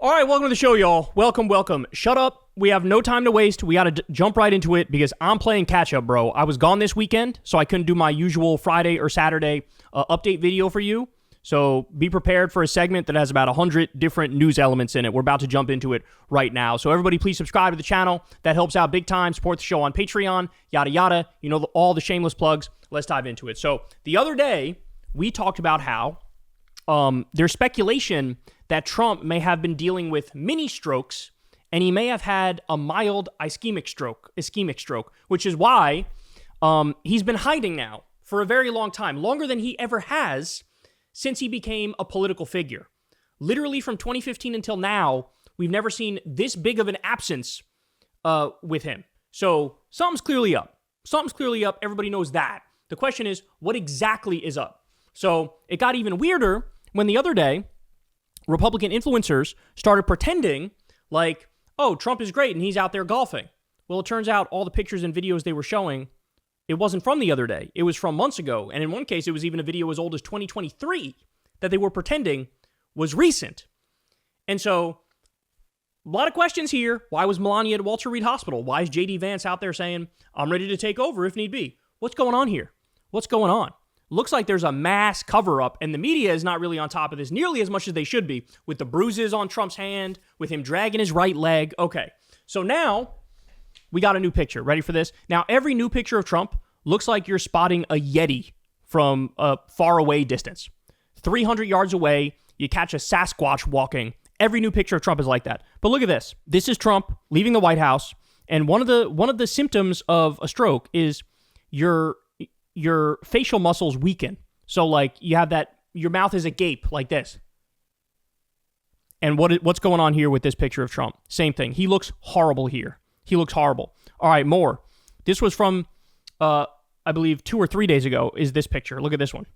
All right, welcome to the show, y'all. Welcome. Shut up. We have no time to waste. We got to jump right into it because I'm playing catch up, bro. I was gone this weekend, so I couldn't do my usual Friday or Saturday update video for you. So be prepared for a segment that has about 100 different news elements in it. We're about to jump into it right now. So everybody please subscribe to the channel. That helps out big time. Support the show on Patreon, yada, yada. You know, all the shameless plugs. Let's dive into it. So the other day, we talked about how there's speculation that Trump may have been dealing with mini strokes and he may have had a mild ischemic stroke, which is why he's been hiding now for a very long time, longer than he ever has since he became a political figure. Literally from 2015 until now, we've never seen this big of an absence with him. So something's clearly up. Everybody knows that. The question is, what exactly is up? So it got even weirder when the other day, Republican influencers started pretending like, oh, Trump is great and he's out there golfing. Well, it turns out all the pictures and videos they were showing, it wasn't from the other day. It was from months ago. And in one case, it was even a video as old as 2023 that they were pretending was recent. And so a lot of questions here. Why was Melania at Walter Reed Hospital? Why is J.D. Vance out there saying, I'm ready to take over if need be? What's going on here? What's going on? Looks like there's a mass cover-up, and the media is not really on top of this nearly as much as they should be, with the bruises on Trump's hand, with him dragging his right leg. Okay, so now we got a new picture. Ready for this? Now, every new picture of Trump looks like you're spotting a Yeti from a far-away distance. 300 yards away, you catch a Sasquatch walking. Every new picture of Trump is like that. But look at this. This is Trump leaving the White House, and one of the symptoms of a stroke is your facial muscles weaken. So like you have that, your mouth is agape like this. And what's going on here with this picture of Trump? Same thing. He looks horrible here. He looks horrible. All right, more. This was from, I believe 2 or 3 days ago is this picture. Look at this one.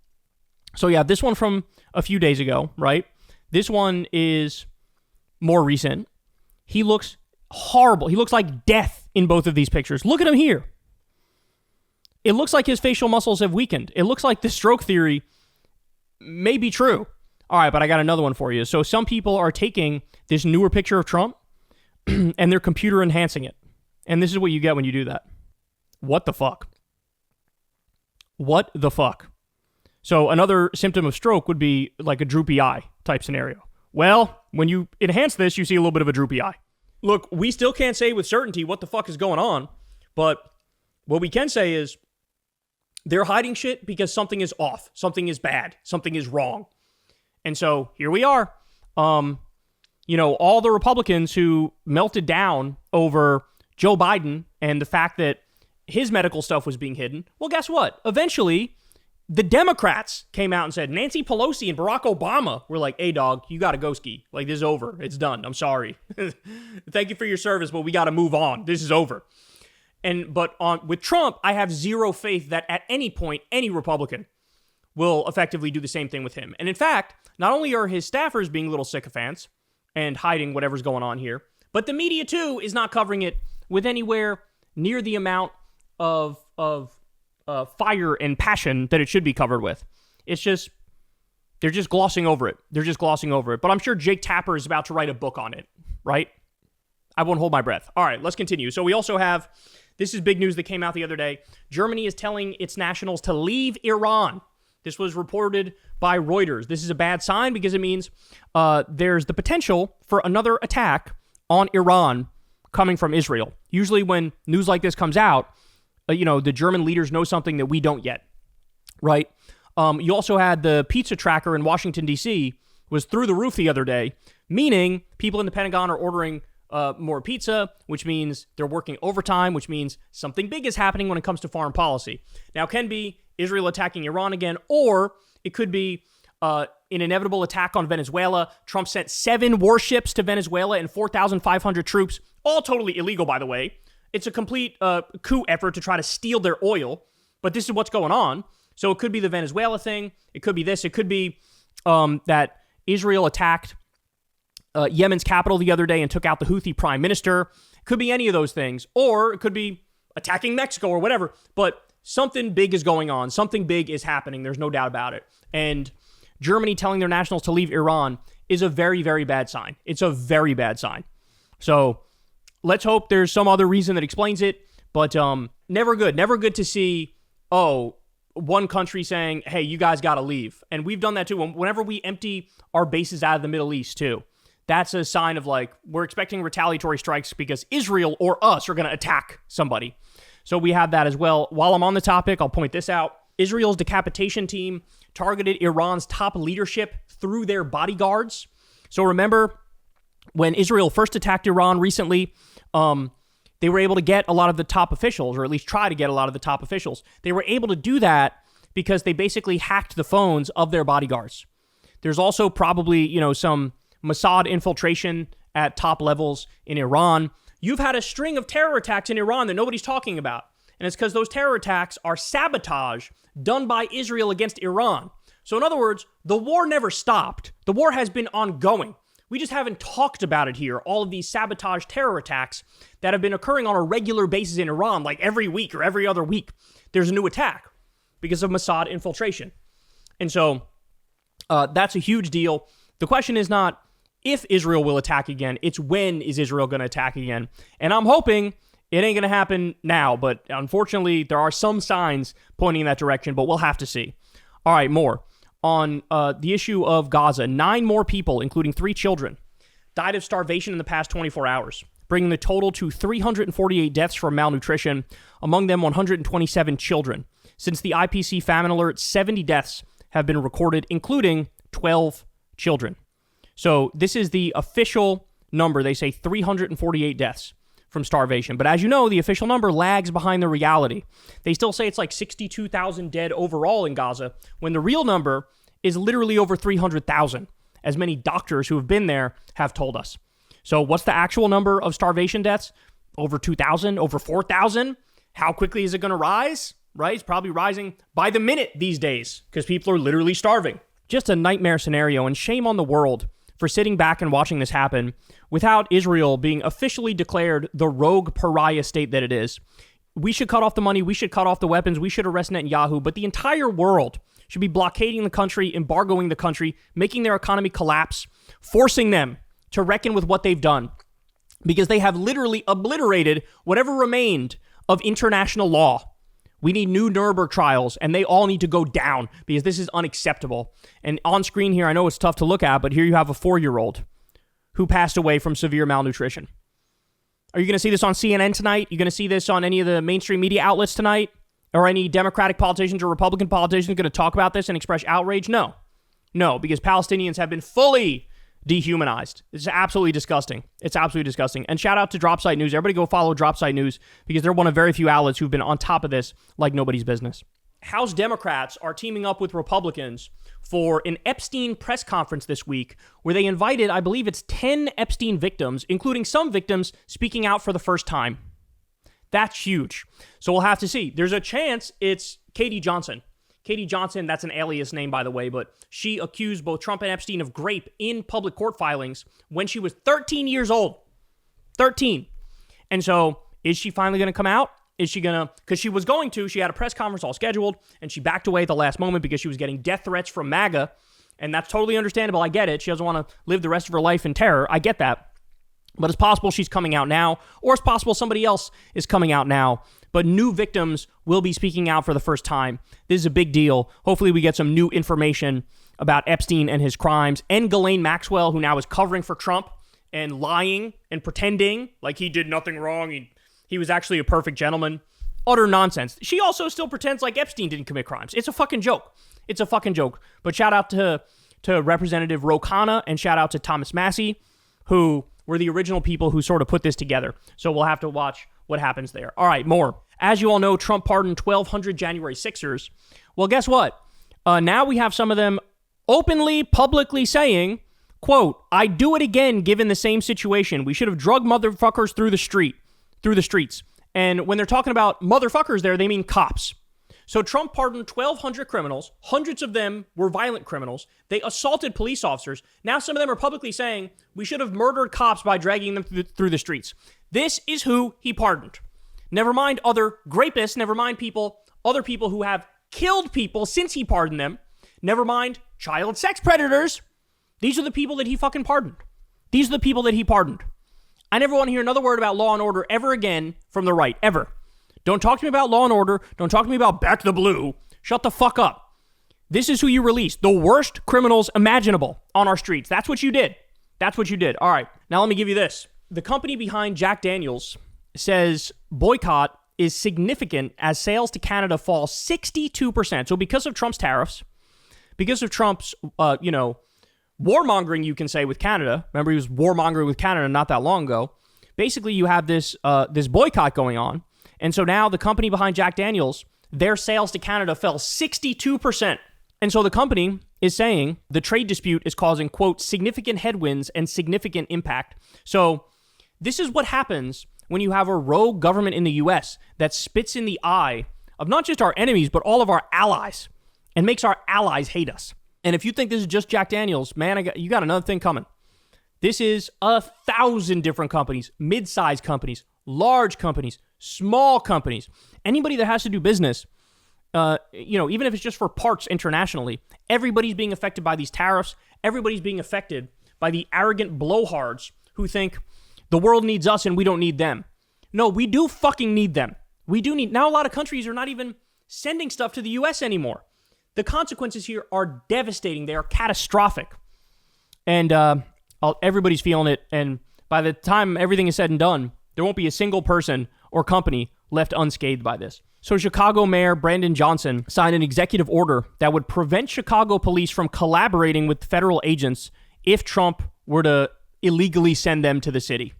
So yeah, this one from a few days ago, right? This one is more recent. He looks horrible. He looks like death in both of these pictures. Look at him here. It looks like his facial muscles have weakened. It looks like the stroke theory may be true. All right, but I got another one for you. So some people are taking this newer picture of Trump and they're computer enhancing it. And this is what you get when you do that. What the fuck? What the fuck? So another symptom of stroke would be like a droopy eye type scenario. Well, when you enhance this, you see a little bit of a droopy eye. Look, we still can't say with certainty what the fuck is going on, but what we can say is they're hiding shit because something is off, something is bad, something is wrong. And so here we are. You know, all the Republicans who melted down over Joe Biden and the fact that his medical stuff was being hidden. Well, guess what? Eventually, the Democrats came out and said, Nancy Pelosi and Barack Obama were like, hey, dog, you got to go ski. Like, this is over. It's done. I'm sorry. Thank you for your service, but we got to move on. This is over. But with Trump, I have zero faith that at any point, any Republican will effectively do the same thing with him. And in fact, not only are his staffers being little sycophants and hiding whatever's going on here, but the media too is not covering it with anywhere near the amount of fire and passion that it should be covered with. It's just, they're just glossing over it. But I'm sure Jake Tapper is about to write a book on it, right? I won't hold my breath. All right, let's continue. So we also have, this is big news that came out the other day. Germany is telling its nationals to leave Iran. This was reported by Reuters. This is a bad sign because it means there's the potential for another attack on Iran coming from Israel. Usually when news like this comes out, the German leaders know something that we don't yet, right? You also had the pizza tracker in Washington, D.C. was through the roof the other day, meaning people in the Pentagon are ordering more pizza, which means they're working overtime, which means something big is happening when it comes to foreign policy. Now, it can be Israel attacking Iran again, or it could be an inevitable attack on Venezuela. Trump sent 7 warships to Venezuela and 4,500 troops, all totally illegal, by the way. It's a complete coup effort to try to steal their oil, but this is what's going on. So it could be the Venezuela thing. It could be this. It could be that Israel attacked Yemen's capital the other day and took out the Houthi prime minister. Could be any of those things. Or it could be attacking Mexico or whatever. But something big is going on. Something big is happening. There's no doubt about it. And Germany telling their nationals to leave Iran is a very, very bad sign. It's a very bad sign. So let's hope there's some other reason that explains it. But never good. Never good to see, one country saying, hey, you guys got to leave. And we've done that too. Whenever we empty our bases out of the Middle East too, that's a sign of like, we're expecting retaliatory strikes because Israel or us are going to attack somebody. So we have that as well. While I'm on the topic, I'll point this out. Israel's decapitation team targeted Iran's top leadership through their bodyguards. So remember when Israel first attacked Iran recently, they were able to get a lot of the top officials, or at least try to get a lot of the top officials. They were able to do that because they basically hacked the phones of their bodyguards. There's also probably, some Mossad infiltration at top levels in Iran. You've had a string of terror attacks in Iran that nobody's talking about. And it's because those terror attacks are sabotage done by Israel against Iran. So in other words, the war never stopped. The war has been ongoing. We just haven't talked about it here. All of these sabotage terror attacks that have been occurring on a regular basis in Iran, like every week or every other week, there's a new attack because of Mossad infiltration. And so that's a huge deal. The question is not if Israel will attack again, it's when is Israel going to attack again. And I'm hoping it ain't going to happen now, but unfortunately, there are some signs pointing in that direction, but we'll have to see. All right, more. On the issue of Gaza, 9 more people, including 3 children, died of starvation in the past 24 hours, bringing the total to 348 deaths from malnutrition, among them 127 children. Since the IPC famine alert, 70 deaths have been recorded, including 12 children. So this is the official number. They say 348 deaths from starvation. But as you know, the official number lags behind the reality. They still say it's like 62,000 dead overall in Gaza, when the real number is literally over 300,000, as many doctors who have been there have told us. So what's the actual number of starvation deaths? Over 2,000? Over 4,000? How quickly is it going to rise? Right? It's probably rising by the minute these days because people are literally starving. Just a nightmare scenario, and shame on the world for sitting back and watching this happen without Israel being officially declared the rogue pariah state that it is. We should cut off the money. We should cut off the weapons. We should arrest Netanyahu. But the entire world should be blockading the country, embargoing the country, making their economy collapse, forcing them to reckon with what they've done, because they have literally obliterated whatever remained of international law. We need new Nuremberg trials, and they all need to go down because this is unacceptable. And on screen here, I know it's tough to look at, but here you have a 4-year-old who passed away from severe malnutrition. Are you going to see this on CNN tonight? You're going to see this on any of the mainstream media outlets tonight? Or any Democratic politicians or Republican politicians going to talk about this and express outrage? No. No, because Palestinians have been fully dehumanized. It's absolutely disgusting. It's absolutely disgusting. And shout out to Dropsite News. Everybody go follow Dropsite News because they're one of very few outlets who've been on top of this like nobody's business. House Democrats are teaming up with Republicans for an Epstein press conference this week where they invited, I believe it's 10 Epstein victims, including some victims speaking out for the first time. That's huge. So we'll have to see. There's a chance it's Katie Johnson. Katie Johnson, that's an alias name, by the way, but she accused both Trump and Epstein of rape in public court filings when she was 13 years old. 13. And so is she finally going to come out? Is she going to, because she was going to, she had a press conference all scheduled, and she backed away at the last moment because she was getting death threats from MAGA, and that's totally understandable. I get it. She doesn't want to live the rest of her life in terror. I get that. But it's possible she's coming out now, or it's possible somebody else is coming out now. But new victims will be speaking out for the first time. This is a big deal. Hopefully we get some new information about Epstein and his crimes, and Ghislaine Maxwell, who now is covering for Trump and lying and pretending like he did nothing wrong. He was actually a perfect gentleman. Utter nonsense. She also still pretends like Epstein didn't commit crimes. It's a fucking joke. It's a fucking joke. But shout out to Representative Ro Khanna and shout out to Thomas Massie, who were the original people who sort of put this together. So we'll have to watch what happens there. All right, more. As you all know, Trump pardoned 1,200 January 6ers. Well, guess what? Now we have some of them openly, publicly saying, quote, "I do it again given the same situation. We should have drugged motherfuckers through the streets. And when they're talking about motherfuckers there, they mean cops. So Trump pardoned 1,200 criminals. Hundreds of them were violent criminals. They assaulted police officers. Now some of them are publicly saying we should have murdered cops by dragging them through the streets. This is who he pardoned. Never mind other rapists. Never mind other people who have killed people since he pardoned them. Never mind child sex predators. These are the people that he fucking pardoned. These are the people that he pardoned. I never want to hear another word about law and order ever again from the right, ever. Don't talk to me about law and order. Don't talk to me about back the blue. Shut the fuck up. This is who you released. The worst criminals imaginable on our streets. That's what you did. That's what you did. All right, now let me give you this. The company behind Jack Daniels says boycott is significant as sales to Canada fall 62%. So because of Trump's tariffs, because of Trump's, warmongering, you can say, with Canada. Remember, he was warmongering with Canada not that long ago. Basically, you have this boycott going on. And so now the company behind Jack Daniels, their sales to Canada fell 62%. And so the company is saying the trade dispute is causing, quote, significant headwinds and significant impact. So this is what happens when you have a rogue government in the U.S. that spits in the eye of not just our enemies, but all of our allies and makes our allies hate us. And if you think this is just Jack Daniels, man, you got another thing coming. This is 1,000 different companies, mid-sized companies, large companies, small companies. Anybody that has to do business, even if it's just for parts internationally, everybody's being affected by these tariffs. Everybody's being affected by the arrogant blowhards who think the world needs us and we don't need them. No, we do fucking need them. We do need... Now a lot of countries are not even sending stuff to the U.S. anymore. The consequences here are devastating. They are catastrophic. And everybody's feeling it. And by the time everything is said and done, there won't be a single person or company left unscathed by this. So Chicago Mayor Brandon Johnson signed an executive order that would prevent Chicago police from collaborating with federal agents if Trump were to illegally send them to the city.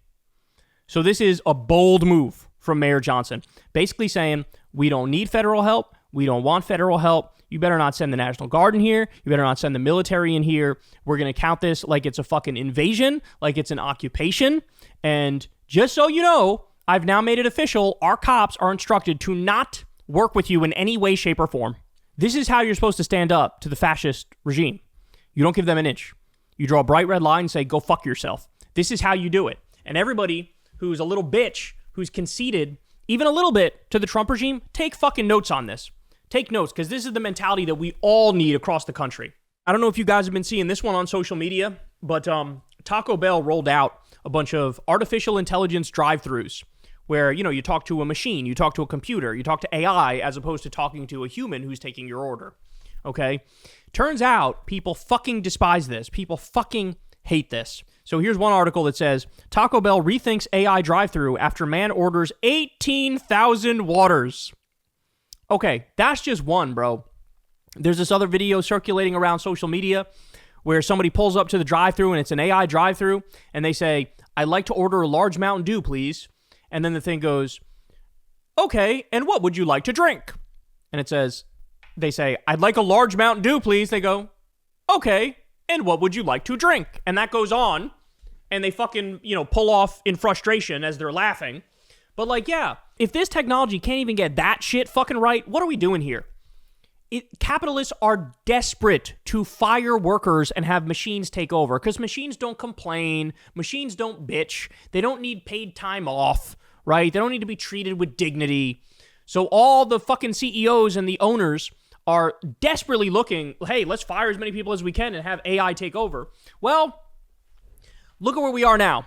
So this is a bold move from Mayor Johnson, basically saying, we don't need federal help. We don't want federal help. You better not send the National Guard in here. You better not send the military in here. We're going to count this like it's a fucking invasion, like it's an occupation. And just so you know, I've now made it official. Our cops are instructed to not work with you in any way, shape, or form. This is how you're supposed to stand up to the fascist regime. You don't give them an inch. You draw a bright red line and say, go fuck yourself. This is how you do it. And everybody who's a little bitch, who's conceded even a little bit to the Trump regime, take fucking notes on this. Take notes, because this is the mentality that we all need across the country. I don't know if you guys have been seeing this one on social media, but Taco Bell rolled out a bunch of artificial intelligence drive-thrus where, you talk to a machine, you talk to a computer, you talk to AI as opposed to talking to a human who's taking your order. Okay? Turns out people fucking despise this. People fucking hate this. So here's one article that says, Taco Bell rethinks AI drive-thru after man orders 18,000 waters. Okay, that's just one, bro. There's this other video circulating around social media where somebody pulls up to the drive-thru and it's an AI drive-thru and they say, I'd like to order a large Mountain Dew, please. And then the thing goes, okay, and what would you like to drink? And it says, they say, I'd like a large Mountain Dew, please. They go, okay, and what would you like to drink? And that goes on, and they fucking, pull off in frustration as they're laughing. But yeah, if this technology can't even get that shit fucking right, what are we doing here? Capitalists are desperate to fire workers and have machines take over because machines don't complain. Machines don't bitch. They don't need paid time off, right? They don't need to be treated with dignity. So all the fucking CEOs and the owners are desperately looking, hey, let's fire as many people as we can and have AI take over. Well, look at where we are now.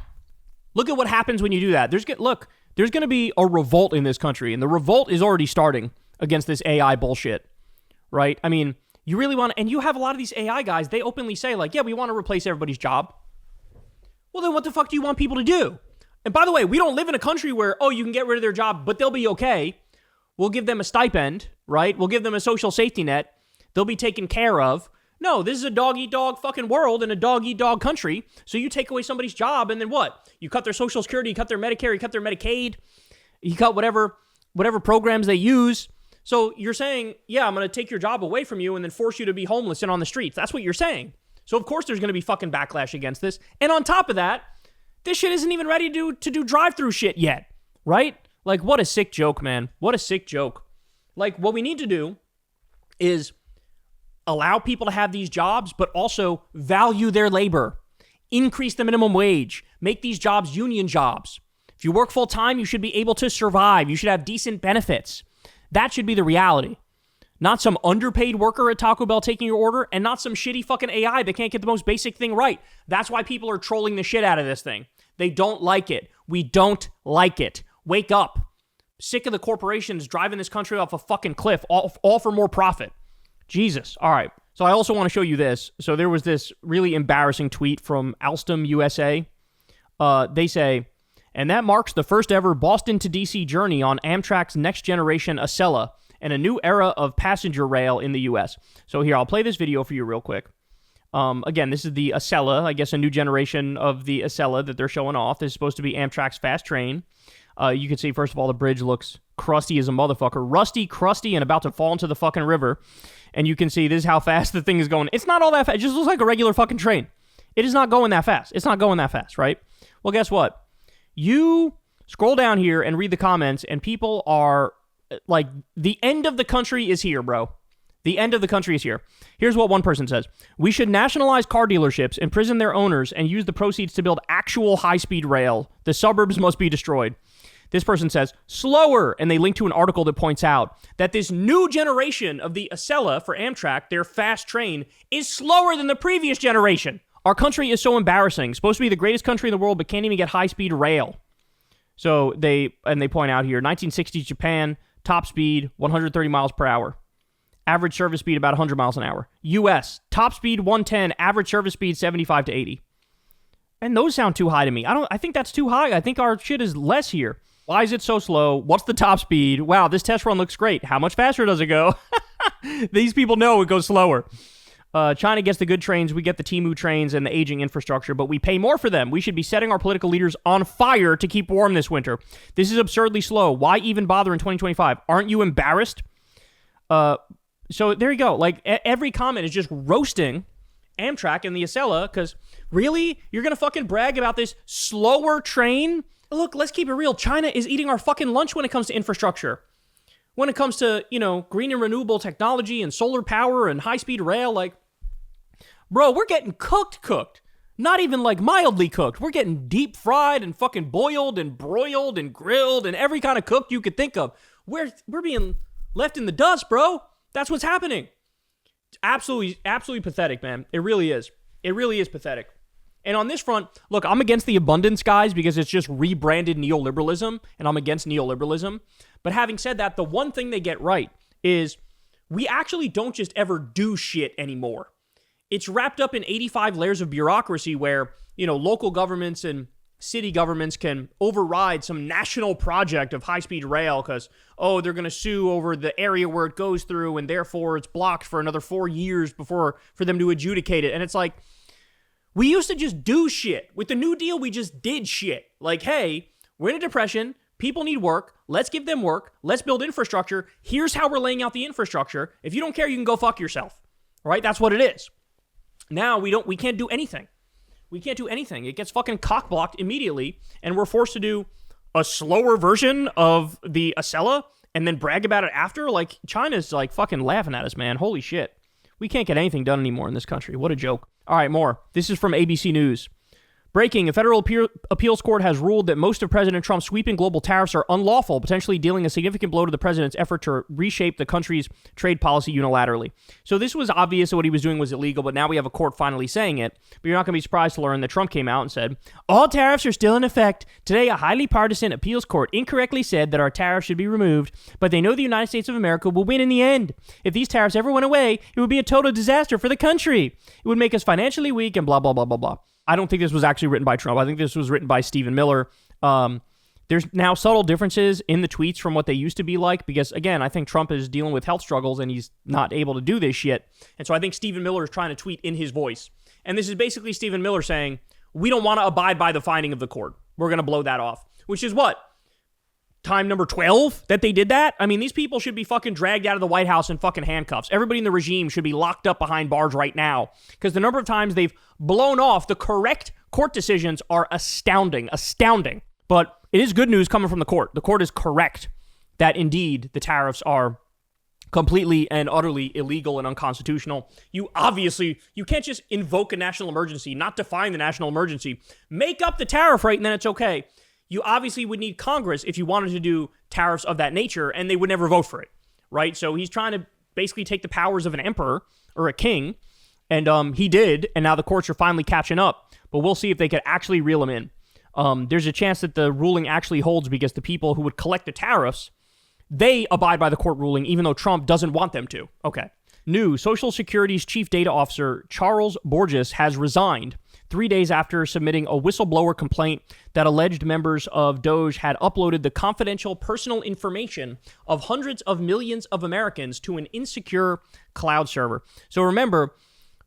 Look at what happens when you do that. There's going to be a revolt in this country, and the revolt is already starting against this AI bullshit. Right? I mean, you really want to, and you have a lot of these AI guys, they openly say yeah, we want to replace everybody's job. Well, then what the fuck do you want people to do? And by the way, we don't live in a country where, you can get rid of their job, but they'll be okay. We'll give them a stipend, right? We'll give them a social safety net. They'll be taken care of. No, this is a dog-eat-dog fucking world in a dog-eat-dog country. So you take away somebody's job, and then what? You cut their Social Security, you cut their Medicare, you cut their Medicaid, you cut whatever programs they use. So you're saying, yeah, I'm going to take your job away from you and then force you to be homeless and on the streets. That's what you're saying. So of course there's going to be fucking backlash against this. And on top of that, this shit isn't even ready to do drive-through shit yet, right? What a sick joke, man. What a sick joke. What we need to do is allow people to have these jobs, but also value their labor. Increase the minimum wage. Make these jobs union jobs. If you work full-time, you should be able to survive. You should have decent benefits. That should be the reality. Not some underpaid worker at Taco Bell taking your order, and not some shitty fucking AI that can't get the most basic thing right. That's why people are trolling the shit out of this thing. They don't like it. We don't like it. Wake up. Sick of the corporations driving this country off a fucking cliff, all for more profit. Jesus. All right. So I also want to show you this. So there was this really embarrassing tweet from Alstom USA. They say, and that marks the first ever Boston to DC journey on Amtrak's next generation Acela and a new era of passenger rail in the U.S. So here, I'll play this video for you real quick. Again, this is the Acela, I guess a new generation of the Acela that they're showing off. This is supposed to be Amtrak's fast train. You can see, first of all, the bridge looks crusty as a motherfucker. Rusty, crusty, and about to fall into the fucking river. And you can see this is how fast the thing is going. It's not all that fast. It just looks like a regular fucking train. It is not going that fast. It's not going that fast, right? Well, guess what? You scroll down here and read the comments, and people are like, the end of the country is here, bro. The end of the country is here. Here's what one person says. We should nationalize car dealerships, imprison their owners, and use the proceeds to build actual high-speed rail. The suburbs must be destroyed. This person says, slower, and they link to an article that points out that this new generation of the Acela for Amtrak, their fast train, is slower than the previous generation. Our country is so embarrassing. Supposed to be the greatest country in the world, but can't even get high-speed rail. So they point out here, 1960s Japan, top speed, 130 miles per hour. Average service speed, about 100 miles an hour. U.S., top speed, 110, average service speed, 75 to 80. And those sound too high to me. I think that's too high. I think our shit is less here. Why is it so slow? What's the top speed? Wow, this test run looks great. How much faster does it go? These people know it goes slower. China gets the good trains, we get the Timu trains and the aging infrastructure, but we pay more for them. We should be setting our political leaders on fire to keep warm this winter. This is absurdly slow. Why even bother in 2025? Aren't you embarrassed? So there you go. Like, every comment is just roasting Amtrak and the Acela, because really? You're going to fucking brag about this slower train? Look, let's keep it real. China is eating our fucking lunch when it comes to infrastructure. When it comes to, green and renewable technology and solar power and high-speed rail, like, bro, we're getting cooked. Not even, like, mildly cooked. We're getting deep fried and fucking boiled and broiled and grilled and every kind of cooked you could think of. We're being left in the dust, bro. That's what's happening. It's absolutely pathetic, man. It really is. It really is pathetic. And on this front, look, I'm against the abundance guys because it's just rebranded neoliberalism, and I'm against neoliberalism. But having said that, the one thing they get right is we actually don't just ever do shit anymore. It's wrapped up in 85 layers of bureaucracy where, local governments and city governments can override some national project of high-speed rail because, they're going to sue over the area where it goes through, and therefore it's blocked for another 4 years for them to adjudicate it. And it's like, we used to just do shit. With the New Deal, we just did shit. Like, hey, we're in a depression. People need work. Let's give them work. Let's build infrastructure. Here's how we're laying out the infrastructure. If you don't care, you can go fuck yourself. All right? That's what it is. Now we can't do anything. We can't do anything. It gets fucking cock-blocked immediately, and we're forced to do a slower version of the Acela and then brag about it after. Like, China's like fucking laughing at us, man. Holy shit. We can't get anything done anymore in this country. What a joke. All right, more. This is from ABC News. Breaking, a federal appeals court has ruled that most of President Trump's sweeping global tariffs are unlawful, potentially dealing a significant blow to the president's effort to reshape the country's trade policy unilaterally. So this was obvious that what he was doing was illegal, but now we have a court finally saying it. But you're not going to be surprised to learn that Trump came out and said, all tariffs are still in effect. Today, a highly partisan appeals court incorrectly said that our tariffs should be removed, but they know the United States of America will win in the end. If these tariffs ever went away, it would be a total disaster for the country. It would make us financially weak and blah, blah, blah, blah, blah. I don't think this was actually written by Trump. I think this was written by Stephen Miller. There's now subtle differences in the tweets from what they used to be like because, again, I think Trump is dealing with health struggles and he's not able to do this shit. And so I think Stephen Miller is trying to tweet in his voice. And this is basically Stephen Miller saying, we don't want to abide by the finding of the court. We're going to blow that off. Which is what? Time number 12 that they did that? I mean, these people should be fucking dragged out of the White House in fucking handcuffs. Everybody in the regime should be locked up behind bars right now because the number of times they've blown off the correct court decisions are astounding. But it is good news coming from the court. The court is correct that indeed the tariffs are completely and utterly illegal and unconstitutional. You can't just invoke a national emergency, not define the national emergency, make up the tariff rate and then it's okay. You obviously would need Congress if you wanted to do tariffs of that nature, and they would never vote for it, right? So he's trying to basically take the powers of an emperor or a king. And he did, and now the courts are finally catching up. But we'll see if they could actually reel him in. There's a chance that the ruling actually holds because the people who would collect the tariffs, they abide by the court ruling, even though Trump doesn't want them to. Okay. New Social Security's chief data officer, Charles Borges, has resigned 3 days after submitting a whistleblower complaint that alleged members of Doge had uploaded the confidential personal information of hundreds of millions of Americans to an insecure cloud server. So remember,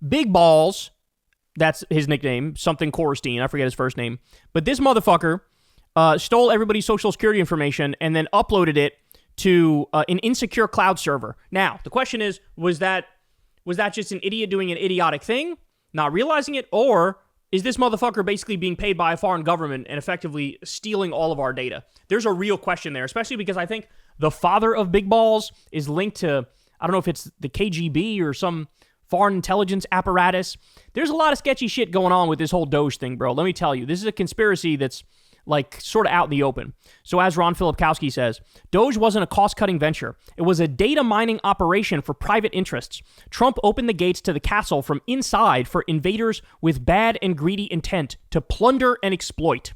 Big Balls, that's his nickname, something Korstein, I forget his first name, but this motherfucker stole everybody's social security information and then uploaded it to an insecure cloud server. Now, the question is, was that just an idiot doing an idiotic thing, not realizing it, or is this motherfucker basically being paid by a foreign government and effectively stealing all of our data? There's a real question there, especially because I think the father of Big Balls is linked to, I don't know if it's the KGB or some foreign intelligence apparatus. There's a lot of sketchy shit going on with this whole Doge thing, bro. Let me tell you, this is a conspiracy that's like sort of out in the open. So as Ron Filipkowski says, Doge wasn't a cost-cutting venture. It was a data mining operation for private interests. Trump opened the gates to the castle from inside for invaders with bad and greedy intent to plunder and exploit.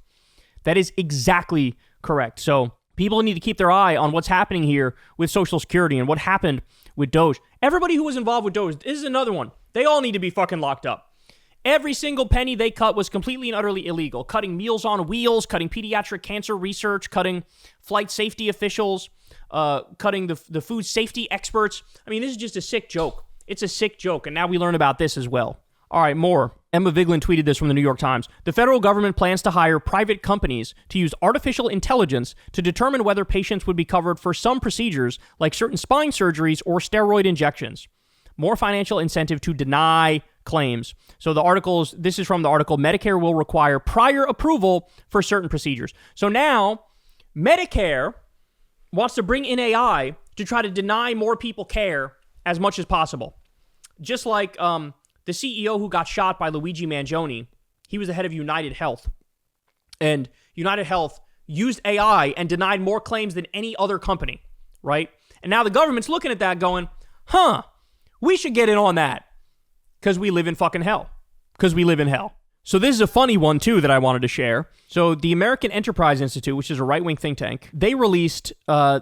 That is exactly correct. So people need to keep their eye on what's happening here with Social Security and what happened with Doge. Everybody who was involved with Doge, this is another one. They all need to be fucking locked up. Every single penny they cut was completely and utterly illegal. Cutting Meals on Wheels, cutting pediatric cancer research, cutting flight safety officials, cutting the food safety experts. I mean, this is just a sick joke. It's a sick joke, and now we learn about this as well. All right, more. Emma Vigeland tweeted this from the New York Times. The federal government plans to hire private companies to use artificial intelligence to determine whether patients would be covered for some procedures, like certain spine surgeries or steroid injections. More financial incentive to deny claims. So this is from the article, Medicare will require prior approval for certain procedures. So now, Medicare wants to bring in AI to try to deny more people care as much as possible. Just like the CEO who got shot by Luigi Mangione, he was the head of United Health. And United Health used AI and denied more claims than any other company, right? And now the government's looking at that going, we should get in on that. Because we live in fucking hell. Because we live in hell. So this is a funny one, too, that I wanted to share. So the American Enterprise Institute, which is a right-wing think tank, they released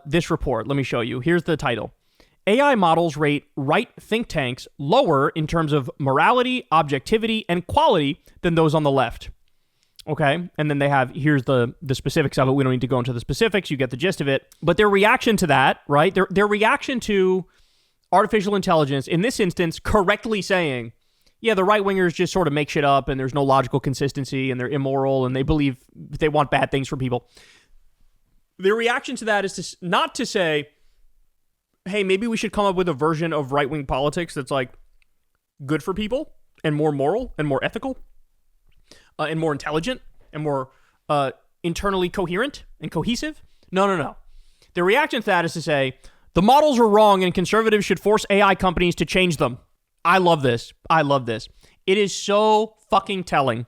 this report. Let me show you. Here's the title. AI models rate right think tanks lower in terms of morality, objectivity, and quality than those on the left. Okay? And then they have, here's the specifics of it. We don't need to go into the specifics. You get the gist of it. But their reaction to that, right? Their reaction to artificial intelligence, in this instance, correctly saying, yeah, the right-wingers just sort of make shit up and there's no logical consistency and they're immoral and they believe they want bad things for people. Their reaction to that is not to say, hey, maybe we should come up with a version of right-wing politics that's like good for people and more moral and more ethical and more intelligent and more internally coherent and cohesive. No. Their reaction to that is to say, the models are wrong and conservatives should force AI companies to change them. I love this. It is so fucking telling.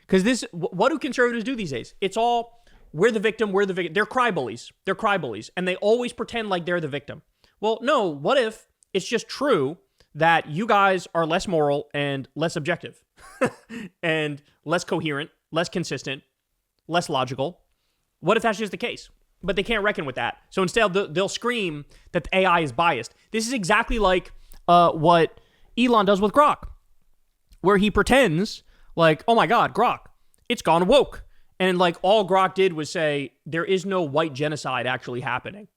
Because what do conservatives do these days? It's all, we're the victim. They're cry bullies. And they always pretend like they're the victim. Well, no, what if it's just true that you guys are less moral and less objective and less coherent, less consistent, less logical? What if that's just the case? But they can't reckon with that. So instead, they'll scream that the AI is biased. This is exactly like what Elon does with Grok, where he pretends like, oh my God, Grok, it's gone woke. And like all Grok did was say, there is no white genocide actually happening.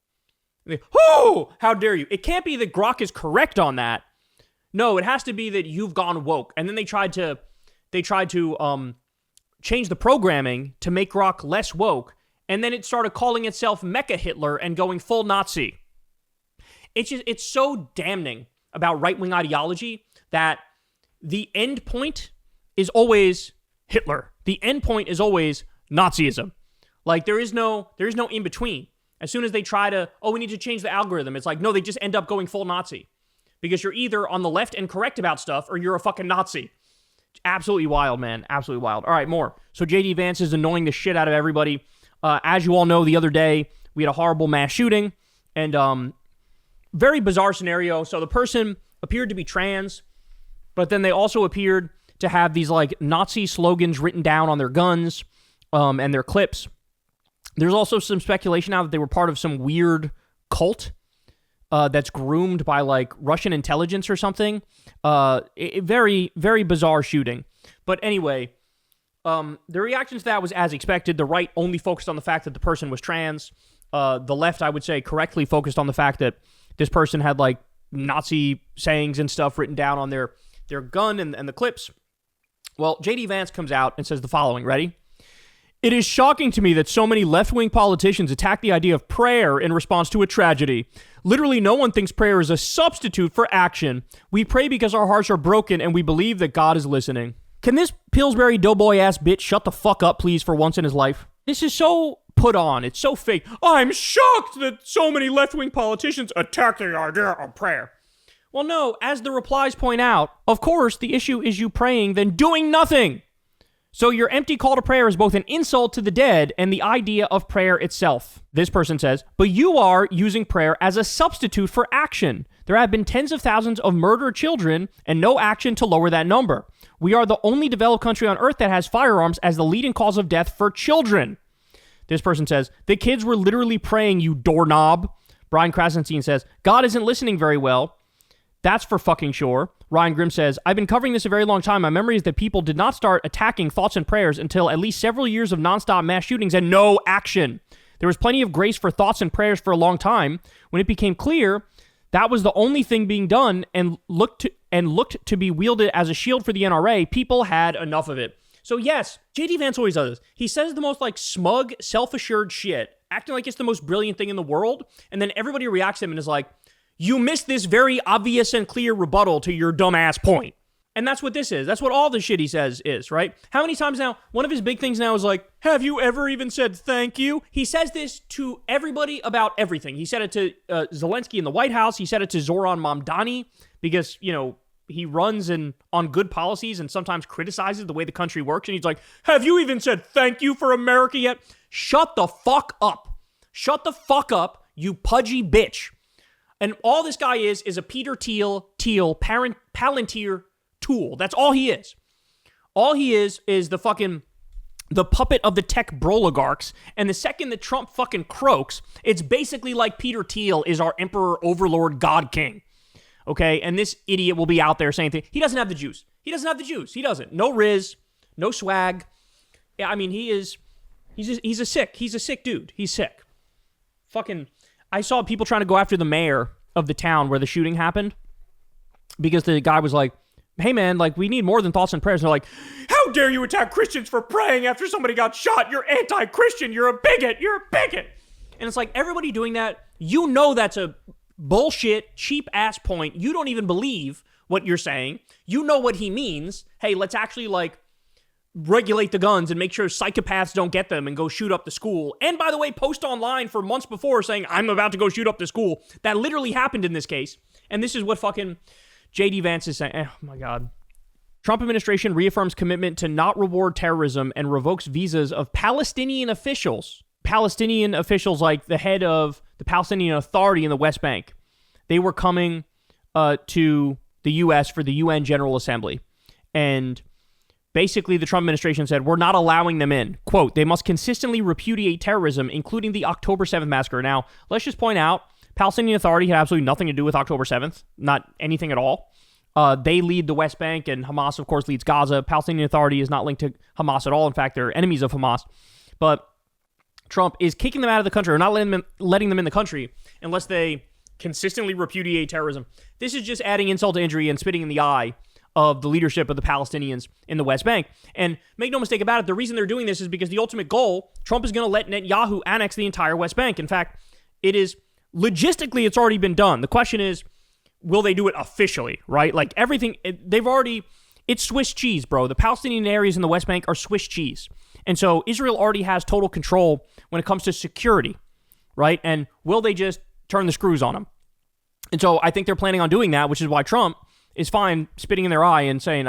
Oh, how dare you? It can't be that Grok is correct on that. No, it has to be that you've gone woke. And then they tried to change the programming to make Grok less woke. And then it started calling itself Mecha Hitler and going full Nazi. It's so damning about right-wing ideology that the end point is always Hitler. The end point is always Nazism. Like there is no in between. As soon as they try to, we need to change the algorithm, it's like, no, they just end up going full Nazi. Because you're either on the left and correct about stuff or you're a fucking Nazi. Absolutely wild, man. Absolutely wild. All right, more. So JD Vance is annoying the shit out of everybody. As you all know, the other day, we had a horrible mass shooting, and very bizarre scenario. So the person appeared to be trans, but then they also appeared to have these like Nazi slogans written down on their guns and their clips. There's also some speculation now that they were part of some weird cult that's groomed by like Russian intelligence or something. Very, very bizarre shooting. But anyway, the reaction to that was as expected. The right only focused on the fact that the person was trans. The left, I would say, correctly focused on the fact that this person had like Nazi sayings and stuff written down on their gun and the clips. Well, J.D. Vance comes out and says the following. Ready? It is shocking to me that so many left-wing politicians attack the idea of prayer in response to a tragedy. Literally, no one thinks prayer is a substitute for action. We pray because our hearts are broken and we believe that God is listening. Can this Pillsbury Doughboy-ass bitch shut the fuck up, please, for once in his life? This is so put on. It's so fake. I'm shocked that so many left-wing politicians attack the idea of prayer. Well, no, as the replies point out, of course, the issue is you praying than doing nothing. So your empty call to prayer is both an insult to the dead and the idea of prayer itself. This person says, but you are using prayer as a substitute for action. There have been tens of thousands of murdered children and no action to lower that number. We are the only developed country on earth that has firearms as the leading cause of death for children. This person says, the kids were literally praying, you doorknob. Brian Krasenstein says, God isn't listening very well. That's for fucking sure. Ryan Grimm says, I've been covering this a very long time. My memory is that people did not start attacking thoughts and prayers until at least several years of nonstop mass shootings and no action. There was plenty of grace for thoughts and prayers for a long time. When it became clear that was the only thing being done and looked to be wielded as a shield for the NRA, people had enough of it. So yes, J.D. Vance always does this. He says the most like smug, self-assured shit, acting like it's the most brilliant thing in the world, and then everybody reacts to him and is like, you missed this very obvious and clear rebuttal to your dumbass point. And that's what this is. That's what all the shit he says is, right? How many times now, one of his big things now is like, have you ever even said thank you? He says this to everybody about everything. He said it to Zelensky in the White House. He said it to Zoran Mamdani because, you know, he runs on good policies and sometimes criticizes the way the country works. And he's like, have you even said thank you for America yet? Shut the fuck up. Shut the fuck up, you pudgy bitch. And all this guy is a Peter Thiel Palantir tool. That's all he is. All he is the puppet of the tech broligarchs. And the second that Trump fucking croaks, it's basically like Peter Thiel is our emperor, overlord, god king. Okay? And this idiot will be out there saying things. He doesn't have the juice. He doesn't. No riz, no swag. Yeah, I mean, he's a sick dude. He's sick. Fucking, I saw people trying to go after the mayor of the town where the shooting happened because the guy was like, hey man, like we need more than thoughts and prayers. And they're like, how dare you attack Christians for praying after somebody got shot? You're anti-Christian. You're a bigot. And it's like everybody doing that, you know that's a bullshit, cheap ass point. You don't even believe what you're saying. You know what he means. Hey, let's actually like regulate the guns and make sure psychopaths don't get them and go shoot up the school. And by the way, post online for months before saying, I'm about to go shoot up the school. That literally happened in this case. And this is what fucking J.D. Vance is saying. Oh my God. Trump administration reaffirms commitment to not reward terrorism and revokes visas of Palestinian officials. Palestinian officials like the head of the Palestinian Authority in the West Bank. They were coming to the U.S. for the UN General Assembly. And basically, the Trump administration said, we're not allowing them in. Quote, they must consistently repudiate terrorism, including the October 7th massacre. Now, let's just point out, Palestinian Authority had absolutely nothing to do with October 7th. Not anything at all. They lead the West Bank, and Hamas, of course, leads Gaza. Palestinian Authority is not linked to Hamas at all. In fact, they're enemies of Hamas. But Trump is kicking them out of the country, or not letting them in the country, unless they consistently repudiate terrorism. This is just adding insult to injury and spitting in the eye of the leadership of the Palestinians in the West Bank. And make no mistake about it, the reason they're doing this is because the ultimate goal, Trump is going to let Netanyahu annex the entire West Bank. In fact, it is logistically, it's already been done. The question is, will they do it officially, right? Like everything, it's Swiss cheese, bro. The Palestinian areas in the West Bank are Swiss cheese. And so Israel already has total control when it comes to security, right? And will they just turn the screws on them? And so I think they're planning on doing that, which is why Trump is fine spitting in their eye and saying,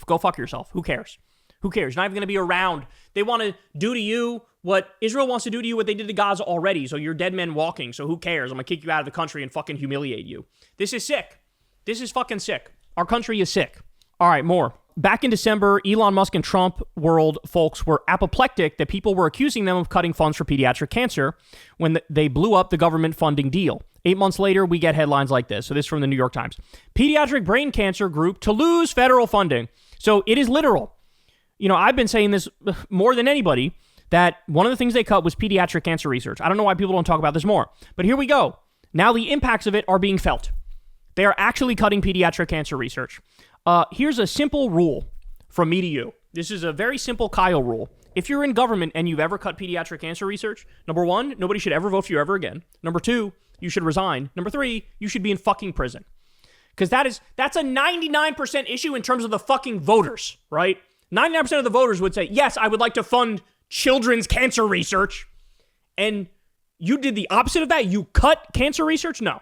go fuck yourself. Who cares? You're not even going to be around. They want to do to you what Israel wants to do to you, what they did to Gaza already. So you're dead men walking. So who cares? I'm going to kick you out of the country and fucking humiliate you. This is sick. This is fucking sick. Our country is sick. All right, more. Back in December, Elon Musk and Trump world folks were apoplectic that people were accusing them of cutting funds for pediatric cancer when they blew up the government funding deal. 8 months later, we get headlines like this. So this is from the New York Times. Pediatric brain cancer group to lose federal funding. So it is literal. You know, I've been saying this more than anybody, that one of the things they cut was pediatric cancer research. I don't know why people don't talk about this more. But here we go. Now the impacts of it are being felt. They are actually cutting pediatric cancer research. Here's a simple rule from me to you. This is a very simple Kyle rule. If you're in government and you've ever cut pediatric cancer research, number one, nobody should ever vote for you ever again. Number two, you should resign. Number three, you should be in fucking prison. Because that's a 99% issue in terms of the fucking voters, right? 99% of the voters would say, yes, I would like to fund children's cancer research. And you did the opposite of that. You cut cancer research? No.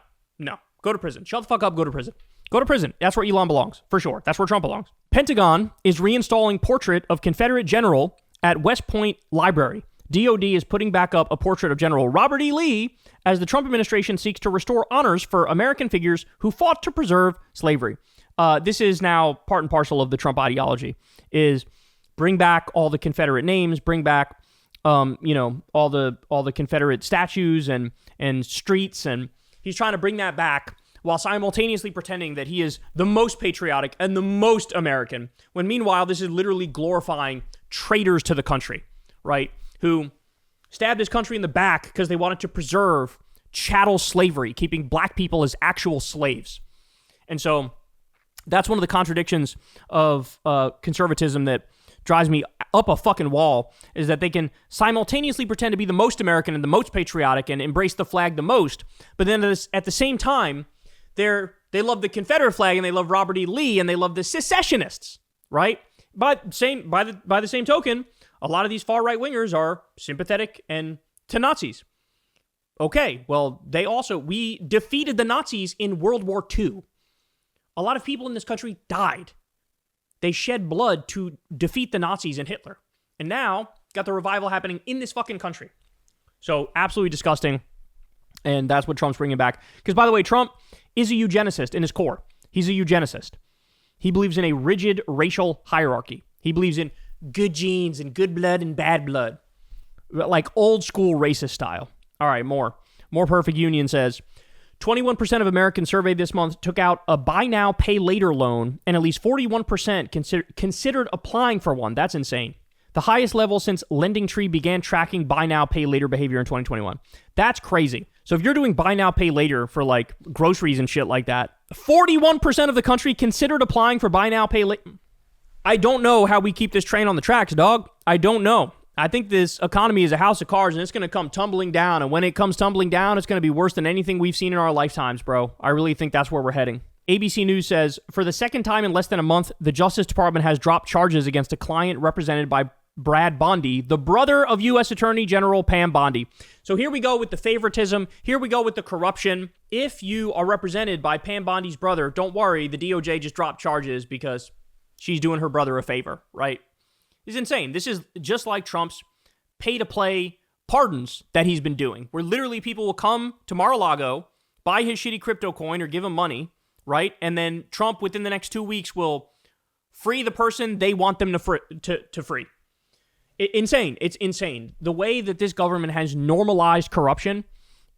Go to prison. Shut the fuck up. Go to prison. Go to prison. That's where Elon belongs, for sure. That's where Trump belongs. Pentagon is reinstalling portrait of Confederate general at West Point Library. DOD is putting back up a portrait of General Robert E. Lee as the Trump administration seeks to restore honors for American figures who fought to preserve slavery. This is now part and parcel of the Trump ideology, is bring back all the Confederate names, bring back, all the Confederate statues and streets, and he's trying to bring that back while simultaneously pretending that he is the most patriotic and the most American, when meanwhile, this is literally glorifying traitors to the country, right? Who stabbed his country in the back because they wanted to preserve chattel slavery, keeping black people as actual slaves. And so that's one of the contradictions of conservatism that drives me up a fucking wall, is that they can simultaneously pretend to be the most American and the most patriotic and embrace the flag the most, but then at the same time, they love the Confederate flag and they love Robert E. Lee and they love the secessionists, right? But by the same token, a lot of these far right wingers are sympathetic to Nazis. Okay, well, we defeated the Nazis in World War II. A lot of people in this country died. They shed blood to defeat the Nazis and Hitler. And now, got the revival happening in this fucking country. So, absolutely disgusting. And that's what Trump's bringing back. Because, by the way, Trump is a eugenicist in his core. He's a eugenicist. He believes in a rigid racial hierarchy. He believes in good genes and good blood and bad blood. Like old school racist style. All right, more. More Perfect Union says, 21% of Americans surveyed this month took out a buy now, pay later loan, and at least 41% considered applying for one. That's insane. The highest level since LendingTree began tracking buy now, pay later behavior in 2021. That's crazy. So if you're doing buy now, pay later for like groceries and shit like that, 41% of the country considered applying for buy now, pay later. I don't know how we keep this train on the tracks, dog. I don't know. I think this economy is a house of cards and it's going to come tumbling down. And when it comes tumbling down, it's going to be worse than anything we've seen in our lifetimes, bro. I really think that's where we're heading. ABC News says, for the second time in less than a month, the Justice Department has dropped charges against a client represented by Brad Bondi, the brother of U.S. Attorney General Pam Bondi. So here we go with the favoritism. Here we go with the corruption. If you are represented by Pam Bondi's brother, don't worry. The DOJ just dropped charges because she's doing her brother a favor, right? It's insane. This is just like Trump's pay-to-play pardons that he's been doing, where literally people will come to Mar-a-Lago, buy his shitty crypto coin or give him money, right? And then Trump, within the next 2 weeks, will free the person they want them to free. Insane. It's insane. The way that this government has normalized corruption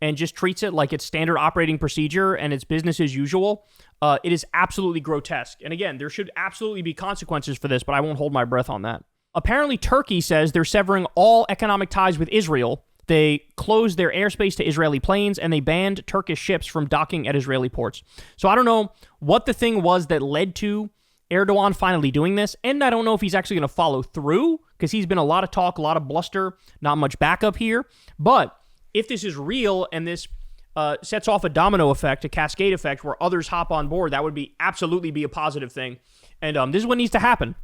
and just treats it like it's standard operating procedure and it's business as usual, it is absolutely grotesque. And again, there should absolutely be consequences for this, but I won't hold my breath on that. Apparently, Turkey says they're severing all economic ties with Israel. They closed their airspace to Israeli planes, and they banned Turkish ships from docking at Israeli ports. So I don't know what the thing was that led to Erdogan finally doing this, and I don't know if he's actually going to follow through, because he's been a lot of talk, a lot of bluster, not much backup here. But if this is real and this sets off a domino effect, a cascade effect where others hop on board, that would be absolutely be a positive thing. And this is what needs to happen.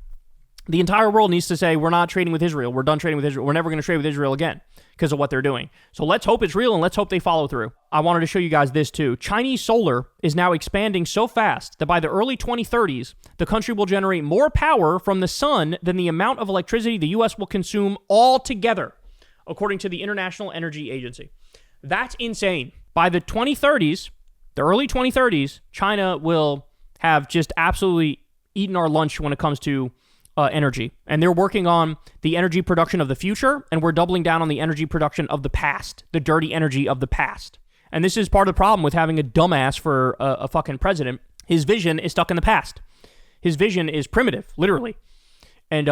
The entire world needs to say, we're not trading with Israel. We're done trading with Israel. We're never going to trade with Israel again because of what they're doing. So let's hope it's real and let's hope they follow through. I wanted to show you guys this too. Chinese solar is now expanding so fast that by the early 2030s, the country will generate more power from the sun than the amount of electricity the U.S. will consume altogether. according to the International Energy Agency. That's insane. By the 2030s, the early 2030s, China will have just absolutely eaten our lunch when it comes to energy. And they're working on the energy production of the future, and we're doubling down on the energy production of the past, the dirty energy of the past. And this is part of the problem with having a dumbass for a fucking president. His vision is stuck in the past. His vision is primitive, literally. And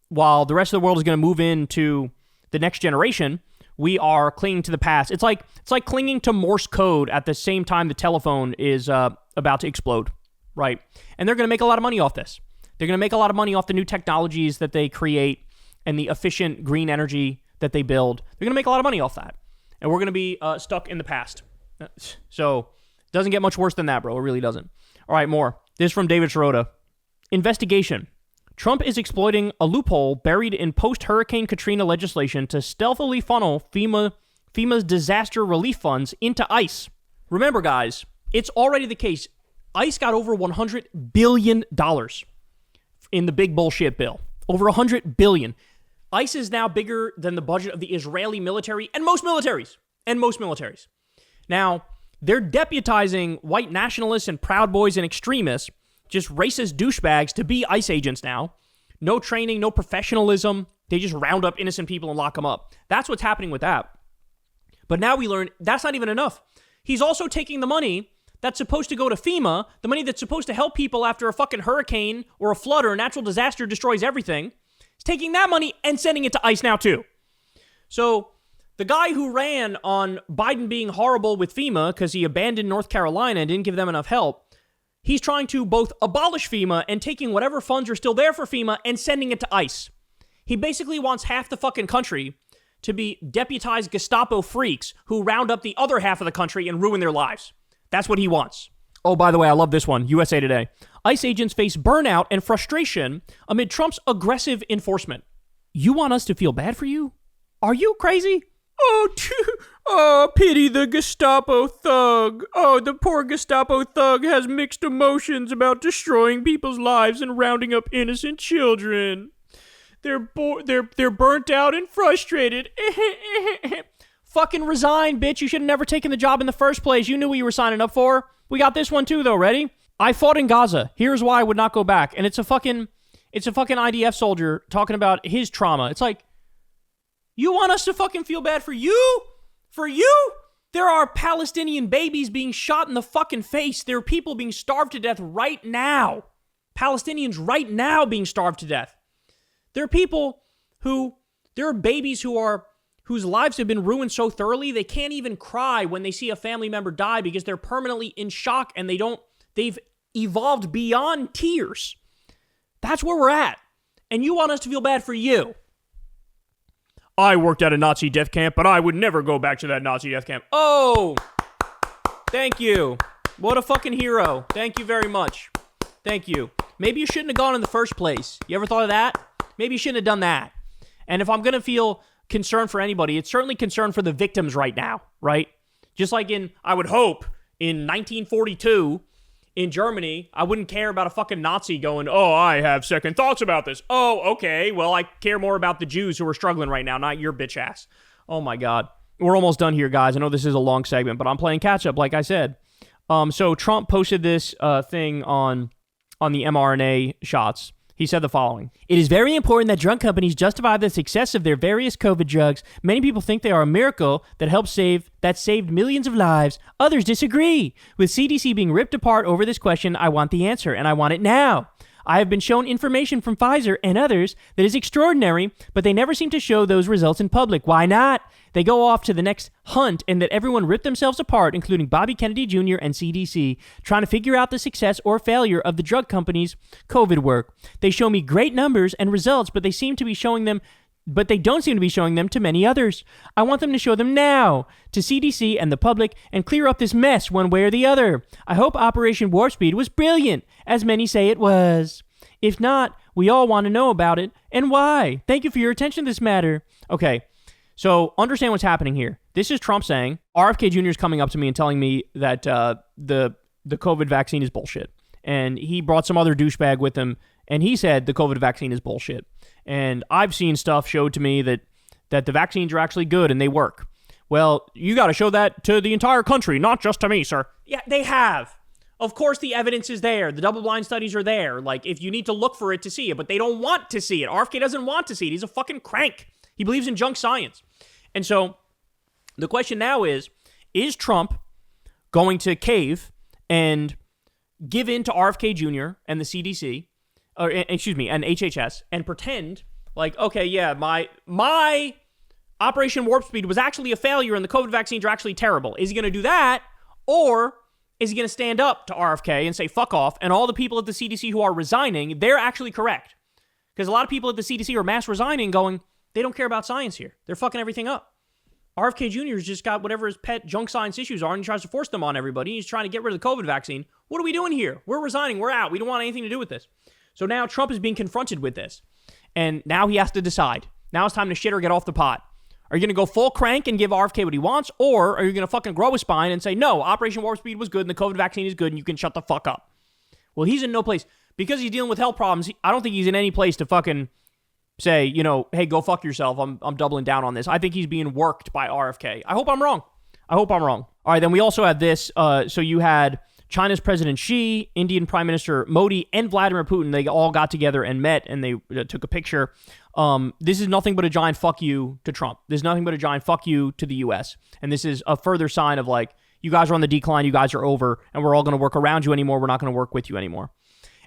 while the rest of the world is going to move into the next generation, we are clinging to the past. It's like clinging to Morse code at the same time the telephone is about to explode, right? And they're going to make a lot of money off this. They're going to make a lot of money off the new technologies that they create and the efficient green energy that they build. They're going to make a lot of money off that. And we're going to be stuck in the past. So it doesn't get much worse than that, bro. It really doesn't. All right, more. This is from David Sirota. Investigation. Trump is exploiting a loophole buried in post-Hurricane Katrina legislation to stealthily funnel FEMA's disaster relief funds into ICE. Remember, guys, it's already the case. ICE got over $100 billion in the big bullshit bill. Over $100 billion. ICE is now bigger than the budget of the Israeli military and most militaries. Now, they're deputizing white nationalists and Proud Boys and extremists, just racist douchebags, to be ICE agents now. No training, no professionalism. They just round up innocent people and lock them up. That's what's happening with that. But now we learn that's not even enough. He's also taking the money that's supposed to go to FEMA, the money that's supposed to help people after a fucking hurricane or a flood or a natural disaster destroys everything. He's taking that money and sending it to ICE now too. So the guy who ran on Biden being horrible with FEMA because he abandoned North Carolina and didn't give them enough help, he's trying to both abolish FEMA and taking whatever funds are still there for FEMA and sending it to ICE. He basically wants half the fucking country to be deputized Gestapo freaks who round up the other half of the country and ruin their lives. That's what he wants. Oh, by the way, I love this one. USA Today. ICE agents face burnout and frustration amid Trump's aggressive enforcement. You want us to feel bad for you? Are you crazy? Oh, pity the Gestapo thug. Oh, the poor Gestapo thug has mixed emotions about destroying people's lives and rounding up innocent children. They're burnt out and frustrated. Fucking resign, bitch. You should have never taken the job in the first place. You knew what you were signing up for. We got this one too, though. Ready? I fought in Gaza. Here's why I would not go back. And it's a fucking IDF soldier talking about his trauma. It's like, you want us to fucking feel bad for you? For you? There are Palestinian babies being shot in the fucking face. There are people being starved to death right now. Palestinians right now being starved to death. There are babies whose lives have been ruined so thoroughly they can't even cry when they see a family member die because they're permanently in shock and they've evolved beyond tears. That's where we're at. And you want us to feel bad for you. I worked at a Nazi death camp, but I would never go back to that Nazi death camp. Oh, thank you. What a fucking hero. Thank you very much. Thank you. Maybe you shouldn't have gone in the first place. You ever thought of that? Maybe you shouldn't have done that. And if I'm going to feel concern for anybody, it's certainly concern for the victims right now, right? Just like I would hope, in 1942, in Germany, I wouldn't care about a fucking Nazi going, oh, I have second thoughts about this. Oh, okay, well, I care more about the Jews who are struggling right now, not your bitch ass. Oh my God. We're almost done here, guys. I know this is a long segment, but I'm playing catch up, like I said. So Trump posted this thing on the mRNA shots. He said the following. It is very important that drug companies justify the success of their various COVID drugs. Many people think they are a miracle that saved millions of lives. Others disagree. With CDC being ripped apart over this question, I want the answer, and I want it now. I have been shown information from Pfizer and others that is extraordinary, but they never seem to show those results in public. Why not? They go off to the next hunt and that everyone ripped themselves apart, including Bobby Kennedy Jr. and CDC, trying to figure out the success or failure of the drug companies' COVID work. They show me great numbers and results, but they don't seem to be showing them to many others. I want them to show them now to CDC and the public and clear up this mess one way or the other. I hope Operation Warp Speed was brilliant, as many say it was. If not, we all want to know about it and why. Thank you for your attention to this matter. Okay, so understand what's happening here. This is Trump saying, RFK Jr. is coming up to me and telling me that the COVID vaccine is bullshit. And he brought some other douchebag with him, and he said the COVID vaccine is bullshit. And I've seen stuff showed to me that that the vaccines are actually good and they work. Well, you got to show that to the entire country, not just to me, sir. Yeah, they have. Of course, the evidence is there. The double-blind studies are there. Like, if you need to look for it to see it, but they don't want to see it. RFK doesn't want to see it. He's a fucking crank. He believes in junk science. And so the question now is Trump going to cave and give in to RFK Jr. and the CDC, and HHS, and pretend like, okay, yeah, my Operation Warp Speed was actually a failure and the COVID vaccines are actually terrible. Is he going to do that? Or is he going to stand up to RFK and say, fuck off, and all the people at the CDC who are resigning, they're actually correct? Because a lot of people at the CDC are mass resigning going, they don't care about science here. They're fucking everything up. RFK Jr. has just got whatever his pet junk science issues are and he tries to force them on everybody. He's trying to get rid of the COVID vaccine. What are we doing here? We're resigning. We're out. We don't want anything to do with this. So now Trump is being confronted with this. And now he has to decide. Now it's time to shit or get off the pot. Are you going to go full crank and give RFK what he wants? Or are you going to fucking grow a spine and say, no, Operation Warp Speed was good and the COVID vaccine is good and you can shut the fuck up? Well, he's in no place. Because he's dealing with health problems, I don't think he's in any place to fucking say, you know, hey, go fuck yourself. I'm doubling down on this. I think he's being worked by RFK. I hope I'm wrong. All right, then we also had this. So you had China's President Xi, Indian Prime Minister Modi, and Vladimir Putin. They all got together and met, and they took a picture. This is nothing but a giant fuck you to Trump. This is nothing but a giant fuck you to the U.S. And this is a further sign of like, you guys are on the decline, you guys are over, and we're all going to work around you anymore. We're not going to work with you anymore.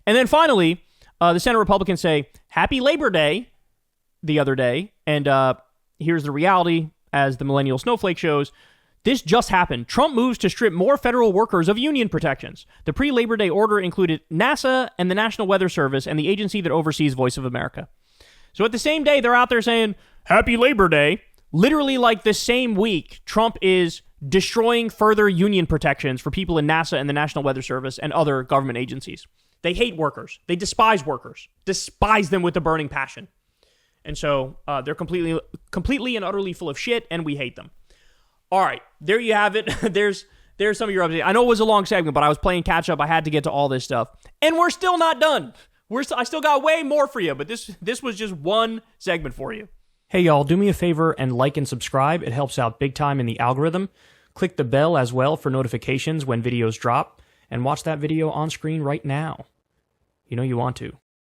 And then finally, the Senate Republicans say, Happy Labor Day the other day. And here's the reality, as the Millennial Snowflake shows. This just happened. Trump moves to strip more federal workers of union protections. The pre-Labor Day order included NASA and the National Weather Service and the agency that oversees Voice of America. So at the same day, they're out there saying, Happy Labor Day. Literally like the same week, Trump is destroying further union protections for people in NASA and the National Weather Service and other government agencies. They hate workers. They despise workers. Despise them with a burning passion. And so they're completely and utterly full of shit, and we hate them. All right, there you have it. There's some of your updates. I know it was a long segment, but I was playing catch up. I had to get to all this stuff, and we're still not done. I still got way more for you, but this was just one segment for you. Hey y'all, do me a favor and like and subscribe. It helps out big time in the algorithm. Click the bell as well for notifications when videos drop, and watch that video on screen right now. You know you want to.